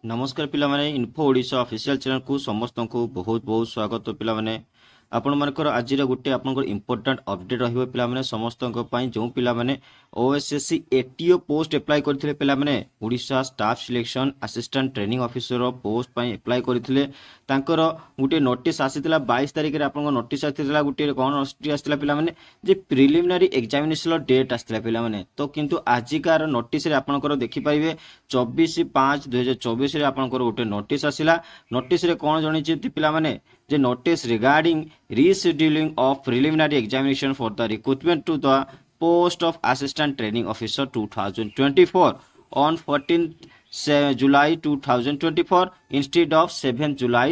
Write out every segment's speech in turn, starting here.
नमस्कार पिलामाने info Odisha official channel को समस्त को बहुत बहुत स्वागत पिलामाने आपण मानकर आज गोटे आपंकर इंपोर्टाट अपडेट रहिबो पिलामाने समस्त जो पिलामाने ओएसएससी एटीओ पोस्ट अप्लाई करथिले पिलामाने Odisha staff selection assistant training officer post पई अप्लाई करथिले तांकर गोटे नोटिस आसीतिला 22 तारिख रे आपन नोटिस आसीतिला गोटे कोन आसीतिला पिलामाने जे प्रिलिमिनरी एग्जामिनेशन डेट आसीतिला पिलामाने तो किंतु आजिकार नोटिस रे आपनकर देखि पाइबे 24/5/2024 रे आपनकर गोटे नोटिस आसीला नोटिस रे कोन जणी जे पिलामाने जे notice regarding rescheduling of preliminary examination for the recruitment to the post of assistant training officer 2024 on 14th July 2024 instead of 7th July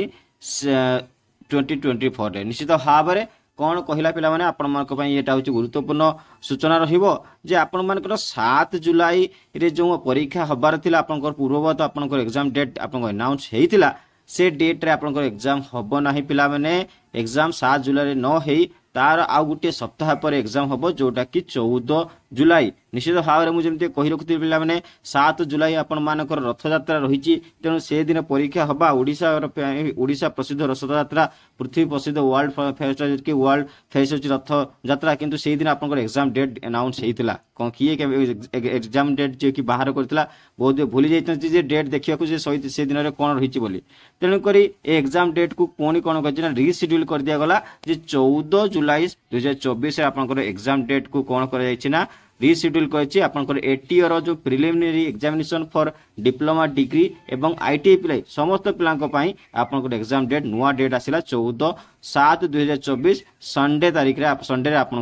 2024 रे निश्चित भाव में कौन कहला पिला माने आपण मानक पई एटा होची गुरुत्वपूर्ण सूचना रहिबो जे आपण मानकर 7 जुलाई रे जो परीक्षा हबार थिला आपनकर पूर्ववत आपनकर एग्जाम डेट आपन अनाउंस हेइतिला से डेट रे आपनकर एग्जाम हबो नाही पिला माने एग्जाम 7 जुलाई रे न हेई तार आउ गुटे सप्ताह पर एग्जाम हबो जोटा कि 14 जुलाई निश्चित भाव में मुझे कही रखुती पिला माने 7 जुलाई आपण मानकर रथ यात्रा रही तेणु से दिन परीक्षा हवा ओडिशा प्रसिद्ध रथ यात्रा पृथ्वी प्रसिद्ध वर्ल्ड फेस्ट कि वर्ल्ड फेस्ट होची रथ यात्रा किंतु से दिन आपन एग्जाम डेट अनाउंस हेइतिला कोन किए एग्जाम डेट जे कि बाहर करथिला बहुत भूली जाइतन जे डेट देखिया को जे से दिन रे कोन रहिची बोली तेणु करी एग्जाम डेट को कोनी कोन कहछि ना रीशेड्यूल कर दिया गला जे 14 जुलाई 2024 रे आपन एग्जाम डेट को कोन कर जाइछि ना रीशेड्यूल करछि आपन एटीओ रो जो preliminary examination for diploma degree एवं आईटीआई पिलाई समस्त पिलांको पई आपन एग्जाम डेट नुआ डेट आसिला 14/7/2024 संडे तारिख रे संडे रे आपन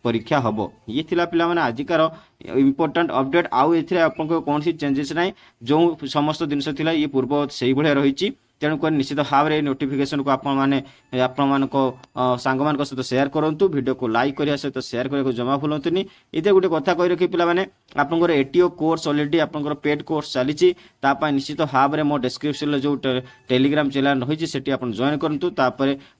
परीक्षा हबो ये थिला पिला माने आजिकार इंपोर्टेंट अपडेट आउ एथिरे आपन कोन सी चेंजेस नै जो समस्त दिनस थिला ये पूर्व सेही भले रहिछि तेणुक निश्चित भाव में नोटिफिकेशन को आपण सांग मान सहित शेयर करूँ वीडियो को लाइक करने सहित शेयर करने जमा भूलुनी ये गोटे कथा कही रखी पे आपंकर एटीओ कोर्स अलरेडी आपंकर पेड कोर्स चली निश्चित भाव में मो डिस्क्रिप्शन जो टेलीग्राम चैनल रही है जॉइन करूँ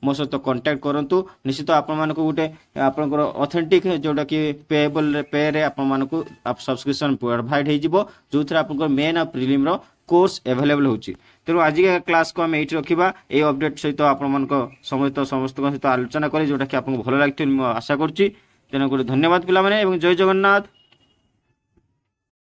मो सहित कांटेक्ट करूँ निश्चित आपण गोटे आपंकर ऑथेंटिक जोटा कि पेएबल पे रे आपको सब्सक्रिप्शन प्रोवाइड हो जो थे आप मेन आ प्रिलिम कोर्स अवेलेबल होची तेणु आज क्लास को आम ये रखा ये अपडेट सहित आपण समस्त सहित आलोचना करें जोटा कि आपको भल लगे आशा करुँच तेणु गोटे धन्यवाद पिला जय जगन्नाथ।